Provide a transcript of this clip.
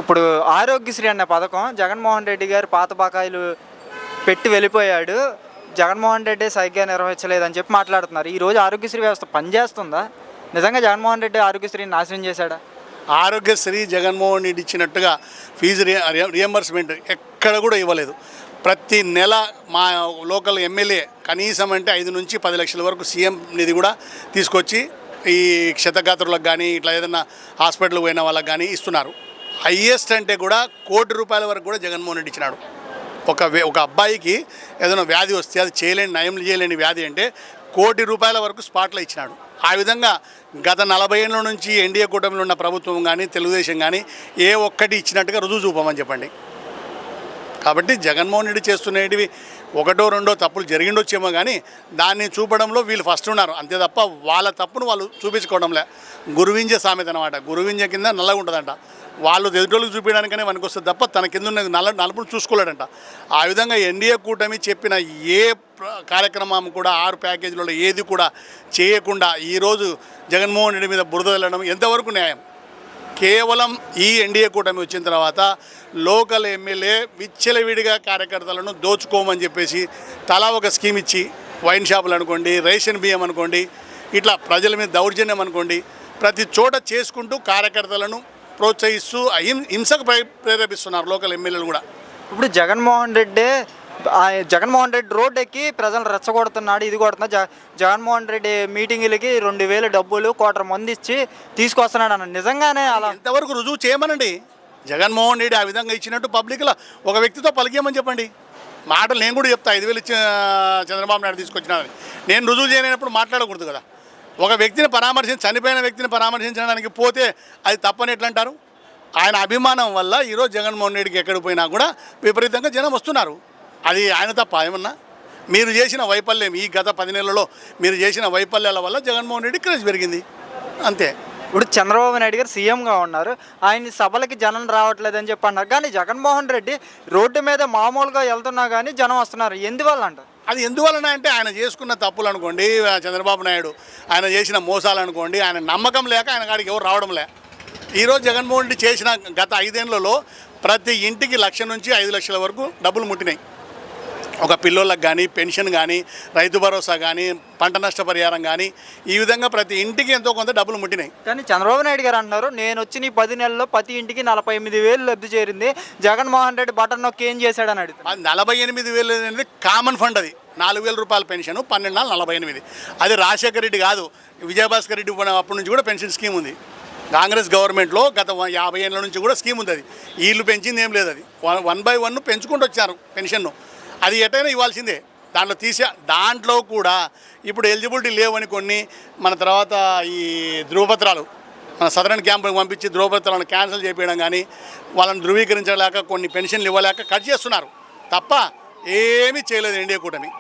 ఇప్పుడు ఆరోగ్యశ్రీ అనే పథకం జగన్మోహన్ రెడ్డి గారు పాత బకాయిలు పెట్టి వెళ్ళిపోయాడు. జగన్మోహన్ రెడ్డి సరిగ్గా నిర్వహించలేదని చెప్పి మాట్లాడుతున్నారు. ఈరోజు ఆరోగ్యశ్రీ వ్యవస్థ పనిచేస్తుందా? నిజంగా జగన్మోహన్ రెడ్డి ఆరోగ్యశ్రీని నాశనం చేశాడా? ఆరోగ్యశ్రీ జగన్మోహన్ రెడ్డి ఇచ్చినట్టుగా ఫీజు రియంబర్స్మెంట్ ఎక్కడ కూడా ఇవ్వలేదు. ప్రతి నెల మా లోకల్ ఎమ్మెల్యే కనీసం అంటే 5 నుంచి 10 లక్షల వరకు సీఎం నిధి కూడా తీసుకొచ్చి ఈ క్షతగాత్రులకు కానీ ఇట్లా ఏదైనా హాస్పిటల్కి పోయిన వాళ్ళకి కానీ ఇస్తున్నారు. హయ్యెస్ట్ అంటే కూడా ₹1,00,00,000 వరకు కూడా జగన్మోహన్ రెడ్డి ఇచ్చినాడు. ఒక అబ్బాయికి ఏదైనా వ్యాధి వస్తే అది నయం చేయలేని వ్యాధి అంటే ₹1,00,00,000 వరకు స్పాట్లో ఇచ్చినాడు. ఆ విధంగా గత 40 ఏళ్ళ నుంచి ఎన్డీఏ కూటమిలో ఉన్న ప్రభుత్వం కానీ తెలుగుదేశం కానీ ఏ ఒక్కటి ఇచ్చినట్టుగా రుజువు చూపమని చెప్పండి. కాబట్టి జగన్మోహన్ రెడ్డి చేస్తున్నవి ఒకటో రెండో తప్పులు జరిగిండొచ్చేమో కానీ దాన్ని చూపడంలో వీళ్ళు ఫస్ట్ ఉన్నారు అంతే తప్ప వాళ్ళ తప్పును వాళ్ళు చూపించుకోవడంలే. గురువింజ సామెత అనమాట. గురువింజ కింద నల్లగా ఉంటుందంట. వాళ్ళు ఎదుటోళ్ళకి చూపించడానికనే మనకు వస్తుంది తప్ప తన కింద ఉన్న నలుపును చూసుకోలేడంట. ఆ విధంగా ఎన్డీఏ కూటమి చెప్పిన ఏ కార్యక్రమం కూడా 6 ప్యాకేజీలలో ఏది కూడా చేయకుండా ఈరోజు జగన్మోహన్ రెడ్డి మీద బురద వెళ్ళడం ఎంతవరకు న్యాయం? కేవలం ఈ ఎన్డీఏ కూటమి వచ్చిన తర్వాత లోకల్ ఎమ్మెల్యే విచ్చలవిడిగా కార్యకర్తలను దోచుకోమని చెప్పేసి తలా ఒక స్కీమ్ ఇచ్చి వైన్ షాపులు అనుకోండి, రేషన్ బియ్యం అనుకోండి, ఇట్లా ప్రజల మీద దౌర్జన్యం అనుకోండి, ప్రతి చోట చేసుకుంటూ కార్యకర్తలను ప్రోత్సహిస్తూ హింసకు ప్రేరేపిస్తున్నారు లోకల్ ఎమ్మెల్యేలు కూడా. ఇప్పుడు జగన్మోహన్ రెడ్డి రోడ్డు ఎక్కి ప్రజలు రెచ్చగొడుతున్నాడు, ఇది కొడుతున్నా. జగన్మోహన్ రెడ్డి మీటింగులకి 2,000 డబ్బులు 1,00,00,000 మంది ఇచ్చి తీసుకొస్తున్నాడు అన్న. నిజంగానే అలా ఎంతవరకు రుజువు చేయమనండి. జగన్మోహన్ రెడ్డి ఆ విధంగా ఇచ్చినట్టు పబ్లిక్లో ఒక వ్యక్తితో పలికేయమని చెప్పండి. మాటలు నేను కూడా చెప్తా. 5,000 ఇచ్చి చంద్రబాబు నాయుడు తీసుకొచ్చినానని నేను రుజువు చేయలేనప్పుడు మాట్లాడకూడదు కదా. ఒక వ్యక్తిని చనిపోయిన వ్యక్తిని పరామర్శించడానికి పోతే అది తప్పని ఎట్లా అంటారు? ఆయన అభిమానం వల్ల ఈరోజు జగన్మోహన్ రెడ్డికి ఎక్కడికి పోయినా కూడా విపరీతంగా జనం వస్తున్నారు. అది ఆయన తప్ప ఏమన్నా? మీరు చేసిన వైఫల్యం ఈ గత 10 నెలల్లో మీరు చేసిన వైఫల్యాల వల్ల జగన్మోహన్ రెడ్డి క్రేజ్ పెరిగింది అంతే. ఇప్పుడు చంద్రబాబు నాయుడు గారు సీఎంగా ఉన్నారు, ఆయన సభలకి జనం రావట్లేదని చెప్పి అన్నారు. కానీ జగన్మోహన్ రెడ్డి రోడ్డు మీద మామూలుగా వెళ్తున్నా కానీ జనం వస్తున్నారు. ఎందువల్ల అంటారు? అది ఎందువలన అంటే ఆయన చేసుకున్న తప్పులు అనుకోండి, చంద్రబాబు నాయుడు ఆయన చేసిన మోసాలు అనుకోండి, ఆయన నమ్మకం లేక ఆయన కాడికి ఎవరు రావడం లే. ఈరోజు జగన్మోహన్ రెడ్డి చేసిన గత 5 ఏళ్లలో ప్రతి ఇంటికి 1,00,000 నుంచి 5 లక్షల వరకు డబ్బులు ముట్టినాయి. ఒక పిల్లోళ్ళకి కానీ, పెన్షన్ కానీ, రైతు భరోసా కానీ, పంట నష్టపరిహారం కానీ, ఈ విధంగా ప్రతి ఇంటికి ఎంతో కొంత డబ్బులు ముట్టినాయి. కానీ చంద్రబాబు నాయుడు గారు అంటున్నారు, నేను వచ్చిన ఈ 10 నెలల్లో ప్రతి ఇంటికి 48,000 లబ్ధి చేరింది. జగన్మోహన్ రెడ్డి బటన్ నొక్కి ఏం చేశాడని అడుగుతారు. 48,000 అనేది కామన్ ఫండ్. అది ₹4,000 పెన్షన్ 12 48. అది రాజశేఖర రెడ్డి కాదు, విజయభాస్కర్ రెడ్డి అప్పటి నుంచి కూడా పెన్షన్ స్కీమ్ ఉంది. కాంగ్రెస్ గవర్నమెంట్లో గత 50 ఏళ్ళ నుంచి కూడా స్కీమ్ ఉంది. అది వీళ్ళు పెంచింది ఏం లేదు. అది 1 by 1 పెంచుకుంటూ వచ్చారు పెన్షన్ను. అది ఎటైనా ఇవ్వాల్సిందే. దాంట్లో కూడా ఇప్పుడు ఎలిజిబిలిటీ లేవని కొన్ని మన తర్వాత ఈ ధృవపత్రాలు మన సదరన్ క్యాంపులకు పంపించి ధృవపత్రాలను క్యాన్సిల్ చేయడం కానీ, వాళ్ళని ధృవీకరించలేక కొన్ని పెన్షన్లు ఇవ్వలేక కట్ చేస్తున్నారు తప్ప ఏమీ చేయలేదు ఎన్డీఏ కూటమి.